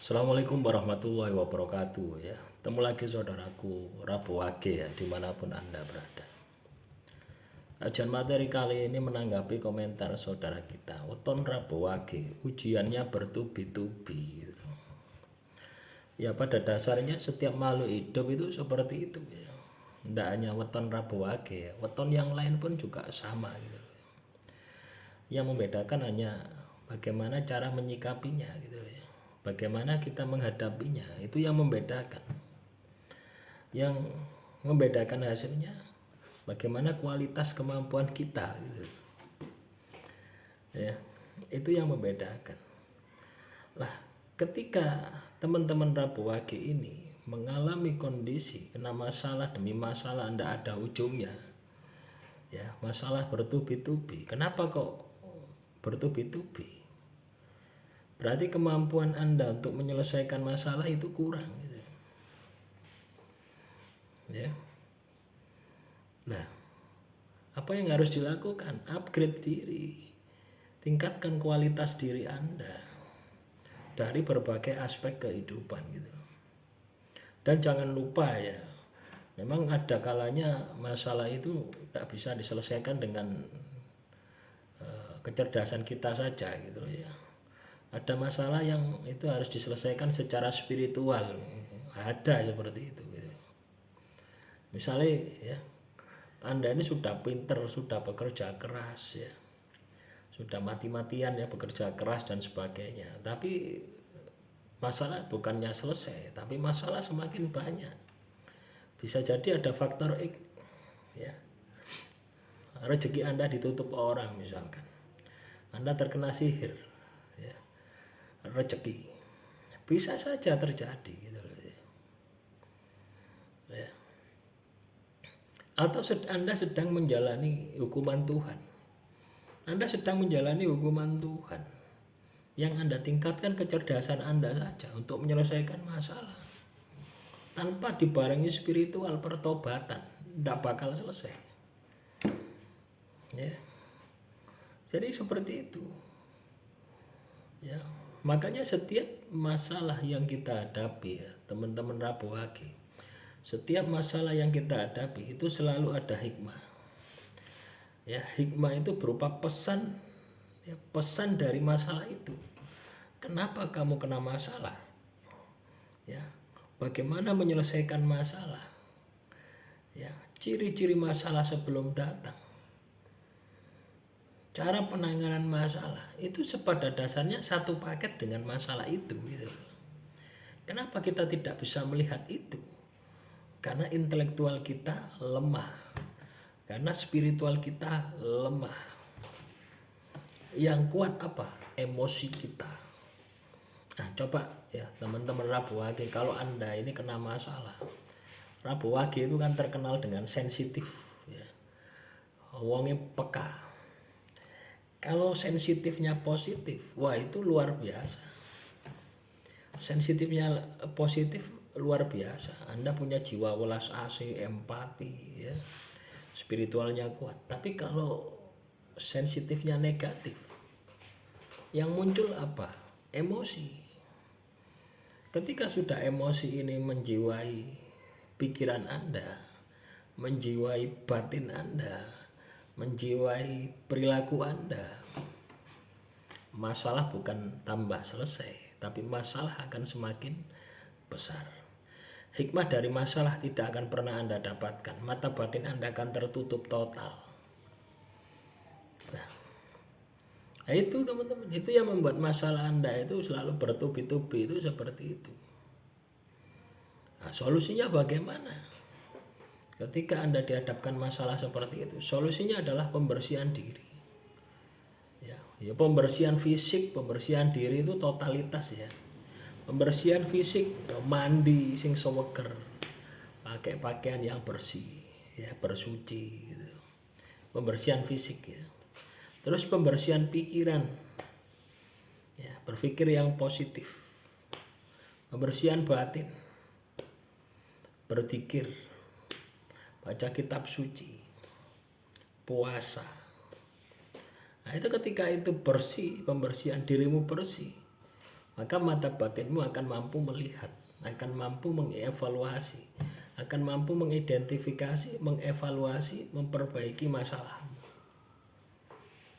Assalamualaikum warahmatullahi wabarakatuh ya. Temu lagi saudaraku Rabu Wage ya dimanapun Anda berada. Kajian materi kali ini menanggapi komentar saudara kita. Weton Rabu Wage ujiannya bertubi-tubi gitu. Ya pada dasarnya setiap makhluk hidup itu seperti itu ya. Tidak hanya weton Rabu Wage ya, weton yang lain pun juga sama gitu. Yang membedakan hanya bagaimana cara menyikapinya gitu ya. Bagaimana kita menghadapinya, itu yang membedakan. Yang membedakan hasilnya bagaimana kualitas kemampuan kita gitu. Ya, itu yang membedakan. Lah, ketika teman-teman Rabu Wage ini mengalami kondisi kena masalah demi masalah, Anda ada ujungnya. Ya, masalah bertubi-tubi. Kenapa kok bertubi-tubi? Berarti kemampuan Anda untuk menyelesaikan masalah itu kurang gitu. Ya. Nah, apa yang harus dilakukan? Upgrade diri. Tingkatkan kualitas diri Anda dari berbagai aspek kehidupan gitu. Dan jangan lupa ya, memang ada kalanya masalah itu tidak bisa diselesaikan dengan kecerdasan kita saja gitu ya. Ada masalah yang itu harus diselesaikan secara spiritual, ada seperti itu gitu. Misalnya ya, Anda ini sudah pinter, sudah bekerja keras ya, sudah mati-matian ya bekerja keras dan sebagainya, tapi masalah bukannya selesai, tapi masalah semakin banyak. Bisa jadi ada faktor X ya, rezeki Anda ditutup orang misalkan, Anda terkena sihir ya, rezeki bisa saja terjadi gitu loh ya. Atau Anda sedang menjalani hukuman Tuhan, Anda sedang menjalani hukuman Tuhan, yang Anda tingkatkan kecerdasan Anda saja untuk menyelesaikan masalah tanpa dibarengi spiritual pertobatan, tidak bakal selesai ya. Jadi seperti itu ya. Makanya setiap masalah yang kita hadapi ya, teman-teman Rabu Wage, setiap masalah yang kita hadapi itu selalu ada hikmah. Ya, hikmah itu berupa pesan ya, pesan dari masalah itu. Kenapa kamu kena masalah? Ya, bagaimana menyelesaikan masalah? Ya, ciri-ciri masalah sebelum datang. Cara penanganan masalah itu pada dasarnya satu paket dengan masalah itu gitu. Kenapa kita tidak bisa melihat itu? Karena intelektual kita lemah, karena spiritual kita lemah. Yang kuat apa? Emosi kita. Nah coba ya teman-teman Rabu Wage, kalau Anda ini kena masalah, Rabu Wage itu kan terkenal dengan sensitif ya, wongnya peka. Kalau sensitifnya positif, wah itu luar biasa. Sensitifnya positif luar biasa. Anda punya jiwa welas asih, empati ya, spiritualnya kuat. Tapi kalau sensitifnya negatif, yang muncul apa? Emosi. Ketika sudah emosi ini menjiwai pikiran Anda, menjiwai batin Anda, menjiwai perilaku Anda, masalah bukan tambah selesai, tapi masalah akan semakin besar. Hikmah dari masalah tidak akan pernah Anda dapatkan. Mata batin Anda akan tertutup total. Nah itu teman-teman, itu yang membuat masalah Anda itu selalu bertubi-tubi, itu seperti itu. Nah, solusinya bagaimana? Ketika Anda dihadapkan masalah seperti itu, solusinya adalah pembersihan diri. Ya pembersihan fisik, pembersihan diri itu totalitas ya. Pembersihan fisik, ya, mandi sing seweger, pakai pakaian yang bersih, ya bersuci gitu. Pembersihan fisik ya. Terus pembersihan pikiran, ya berpikir yang positif. Pembersihan batin, berzikir, baca kitab suci, puasa. Nah itu ketika itu bersih, pembersihan dirimu bersih, maka mata batinmu akan mampu melihat, akan mampu mengevaluasi, akan mampu mengidentifikasi, mengevaluasi, memperbaiki masalahmu.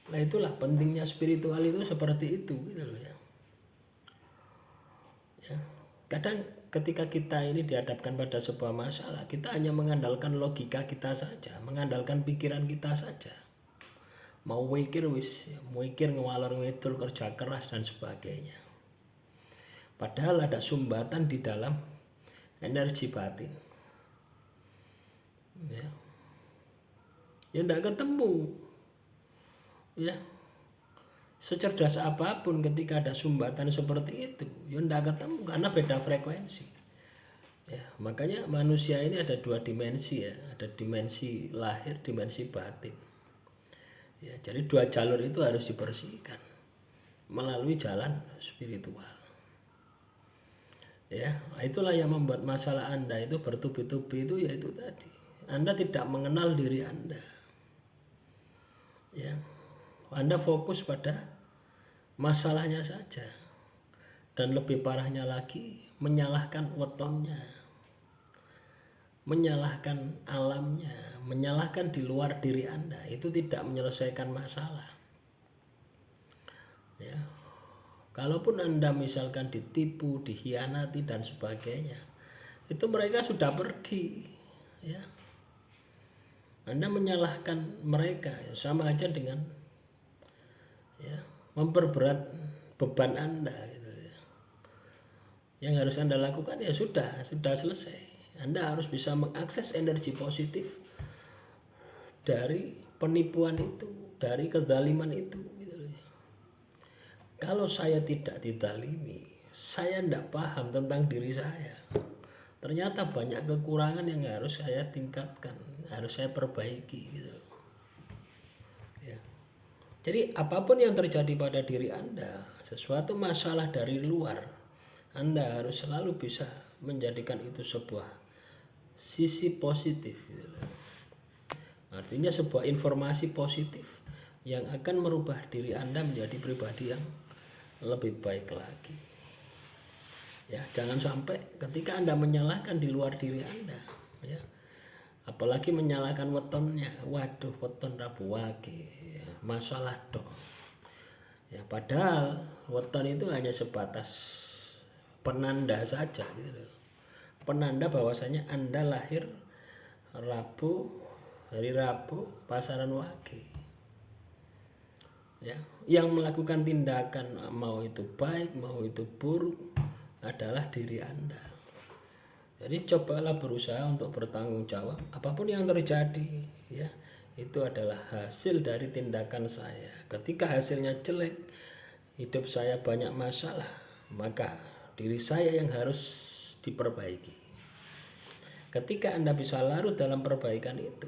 Nah itulah pentingnya spiritual itu seperti itu gitu loh ya. Kadang ketika kita ini dihadapkan pada sebuah masalah, kita hanya mengandalkan logika kita saja, mengandalkan pikiran kita saja. Mau mikir mikir ngewalor ngidul, kerja keras dan sebagainya. Padahal ada sumbatan di dalam energi batin. Ya enggak ketemu. Ya. Secerdas apapun ketika ada sumbatan seperti itu, ya enggak ketemu karena beda frekuensi. Ya, makanya manusia ini ada dua dimensi ya, ada dimensi lahir, dimensi batin. Ya, jadi dua jalur itu harus dibersihkan melalui jalan spiritual. Ya, itulah yang membuat masalah Anda itu bertubi-tubi itu yaitu tadi. Anda tidak mengenal diri Anda. Ya. Anda fokus pada masalahnya saja, dan lebih parahnya lagi menyalahkan wetonnya, menyalahkan alamnya, menyalahkan di luar diri Anda. Itu tidak menyelesaikan masalah. Ya, kalaupun Anda misalkan ditipu, dikhianati dan sebagainya, itu mereka sudah pergi. Ya, Anda menyalahkan mereka sama aja dengan memperberat beban Anda gitu ya. Yang harus Anda lakukan ya sudah selesai. Anda harus bisa mengakses energi positif dari penipuan itu, dari kezaliman itu gitu ya. Kalau saya tidak dizalimi, saya tidak paham tentang diri saya. Ternyata banyak kekurangan yang harus saya tingkatkan, harus saya perbaiki gitu. Jadi apapun yang terjadi pada diri Anda, sesuatu masalah dari luar, Anda harus selalu bisa menjadikan itu sebuah sisi positif. Artinya sebuah informasi positif yang akan merubah diri Anda menjadi pribadi yang lebih baik lagi. Ya, jangan sampai ketika Anda menyalahkan di luar diri Anda, ya, apalagi menyalahkan wetonnya, waduh weton Rabu Wage, ya, masalah dong. Ya, padahal weton itu hanya sebatas penanda saja gitu loh. Penanda bahwasanya Anda lahir Rabu, hari Rabu, pasaran Wage. Ya, yang melakukan tindakan mau itu baik, mau itu buruk adalah diri Anda. Jadi cobalah berusaha untuk bertanggung jawab apapun yang terjadi, ya. Itu adalah hasil dari tindakan saya. Ketika hasilnya jelek, hidup saya banyak masalah, maka diri saya yang harus diperbaiki. Ketika Anda bisa larut dalam perbaikan itu,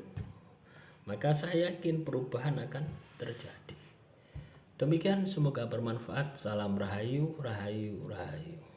maka saya yakin perubahan akan terjadi. Demikian, semoga bermanfaat. Salam Rahayu, Rahayu, Rahayu.